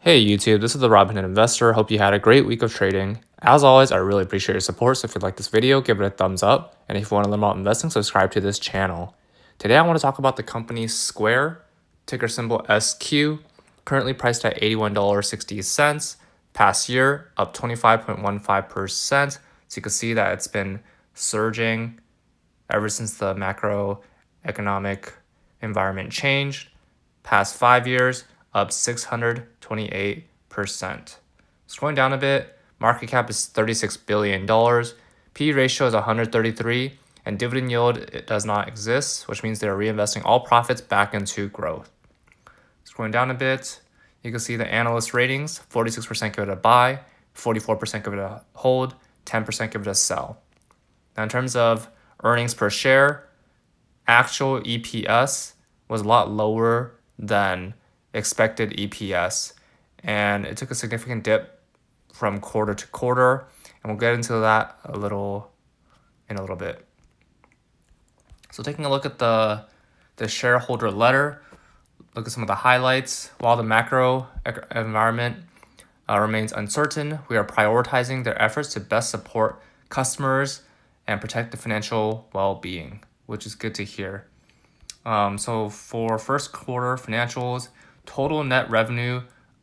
Hey YouTube, this is the Robinhood Investor. Hope you had a great week of trading. As always, I really appreciate your support, so if you like this video, give it a thumbs up. And if you want to learn about investing, subscribe to this channel. Today I want to talk about the company Square, ticker symbol SQ, currently priced at $81.60. Past year, up 25.15%. So you can see that it's been surging ever since the macroeconomic environment changed. Past 5 years, up 628%. Scrolling down a bit, market cap is $36 billion. P/E ratio is 133, and dividend yield it does not exist, which means they're reinvesting all profits back into growth. Scrolling down a bit, you can see the analyst ratings, 46% give it a buy, 44% give it a hold, 10% give it a sell. Now in terms of earnings per share, actual EPS was a lot lower than expected EPS, and it took a significant dip from quarter to quarter, and we'll get into that in a little bit. So taking a look at the shareholder letter, look at some of the highlights. While the macro environment remains uncertain, we are prioritizing their efforts to best support customers and protect the financial well-being, which is good to hear. So for first quarter financials, total net revenue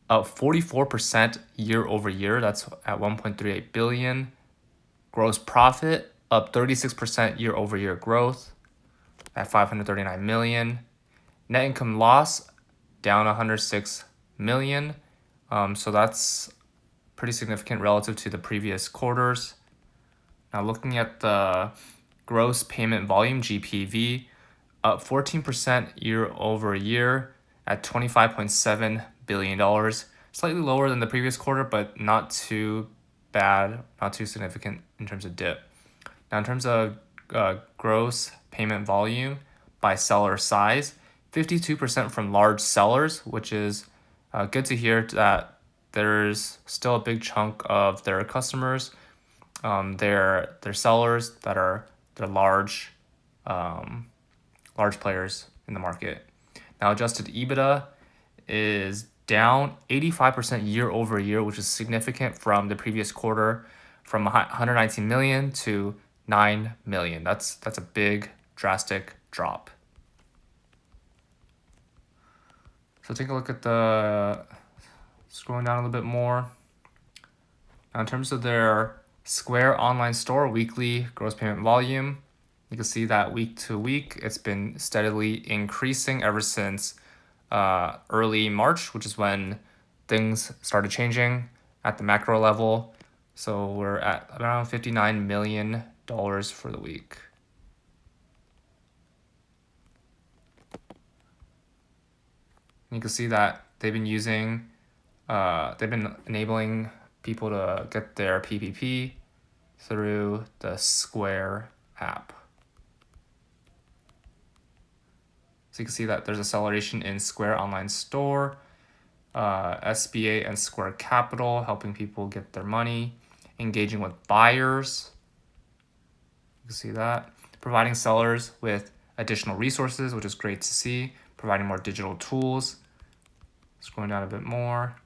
up 44% year over year. That's at 1.38 billion. Gross profit up 36% year over year growth at 539 million. Net income loss down 106 million. So that's pretty significant relative to the previous quarters. Now looking at the gross payment volume, GPV, up 14% year over year at $25.7 billion. Slightly lower than the previous quarter, but not too bad, not too significant in terms of dip. Now in terms of gross payment volume by seller size, 52% from large sellers, which is good to hear that there's still a big chunk of their customers, their sellers that are large players in the market. Now adjusted EBITDA is down 85% year over year, which is significant from the previous quarter, from 119 million to 9 million. That's a big drastic drop. So take a look at scrolling down a little bit more. Now in terms of their Square online store weekly gross payment volume, you can see that week to week, it's been steadily increasing ever since early March, which is when things started changing at the macro level. So we're at around $59 million for the week. And you can see that they've been enabling people to get their PPP through the Square app. So you can see that there's acceleration in Square Online Store, SBA and Square Capital, helping people get their money, engaging with buyers. You can see that. Providing sellers with additional resources, which is great to see. Providing more digital tools. Scrolling down a bit more.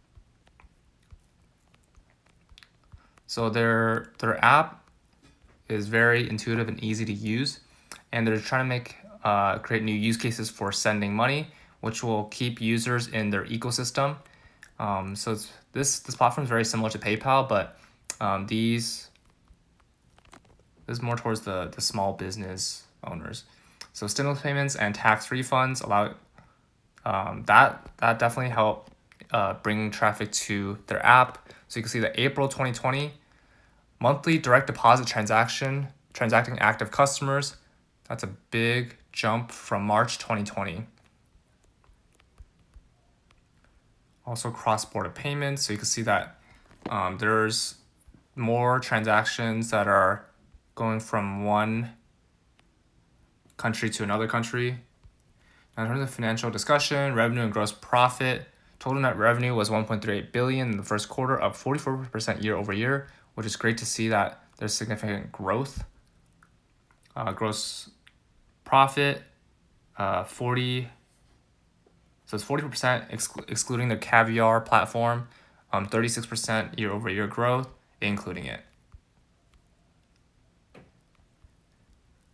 So their app is very intuitive and easy to use, and they're trying to create new use cases for sending money, which will keep users in their ecosystem. So this platform is very similar to PayPal, but this is more towards the small business owners. So stimulus payments and tax refunds allow that definitely help bring traffic to their app. So you can see that April 2020 monthly direct deposit transacting active customers. That's a big jump from March 2020. Also cross-border payments. So you can see that there's more transactions that are going from one country to another country. Now in terms of financial discussion, revenue and gross profit, total net revenue was 1.38 billion in the first quarter, up 44% year over year, which is great to see that there's significant growth. Gross profit, 40 So it's 40% excluding the Caviar platform, 36% year-over-year growth, including it.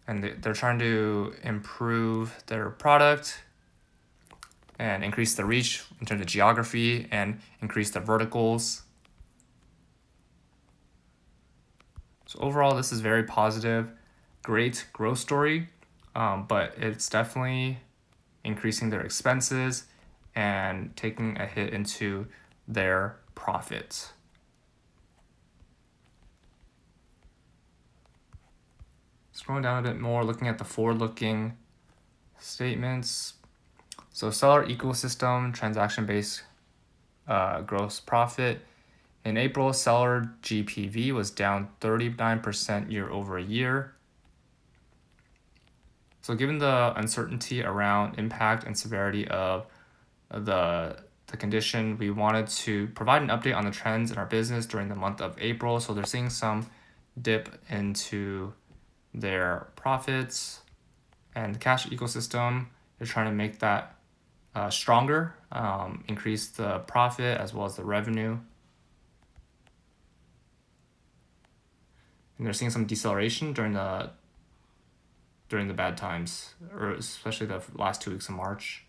And they're trying to improve their product and increase the reach in terms of geography and increase the verticals. So overall, this is very positive, great growth story, but it's definitely increasing their expenses and taking a hit into their profits. Scrolling down a bit more, looking at the forward-looking statements. So seller ecosystem, transaction-based gross profit. In April, seller GPV was down 39% year over year. So given the uncertainty around impact and severity of the condition, we wanted to provide an update on the trends in our business during the month of April. So they're seeing some dip into their profits and the cash ecosystem. They're trying to make that stronger, increase the profit as well as the revenue. And they're seeing some deceleration during the bad times, or especially the last 2 weeks of March.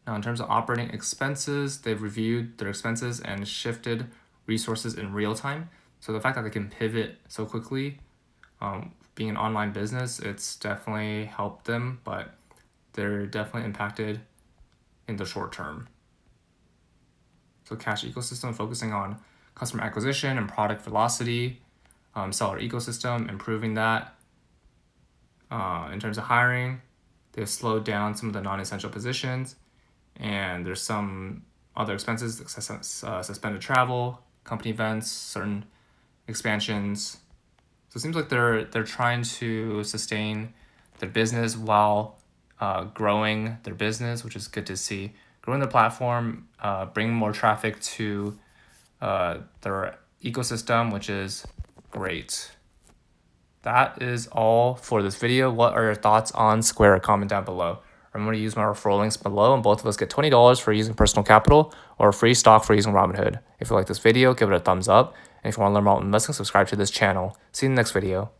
Now, in terms of operating expenses, they've reviewed their expenses and shifted resources in real time. So the fact that they can pivot so quickly, being an online business, it's definitely helped them, but they're definitely impacted in the short term. So cash ecosystem, focusing on customer acquisition and product velocity, seller ecosystem, improving that. In terms of hiring, they've slowed down some of the non-essential positions, and there's some other expenses, suspended travel, company events, certain expansions. So it seems like they're trying to sustain their business while growing their business, which is good to see. Growing the platform, bringing more traffic to their ecosystem, which is great. That is all for this video. What are your thoughts on Square? Comment down below. Remember to use my referral links below, and both of us get $20 for using personal capital or free stock for using Robinhood. If you like this video, give it a thumbs up. And if you want to learn more about investing, subscribe to this channel. See you in the next video.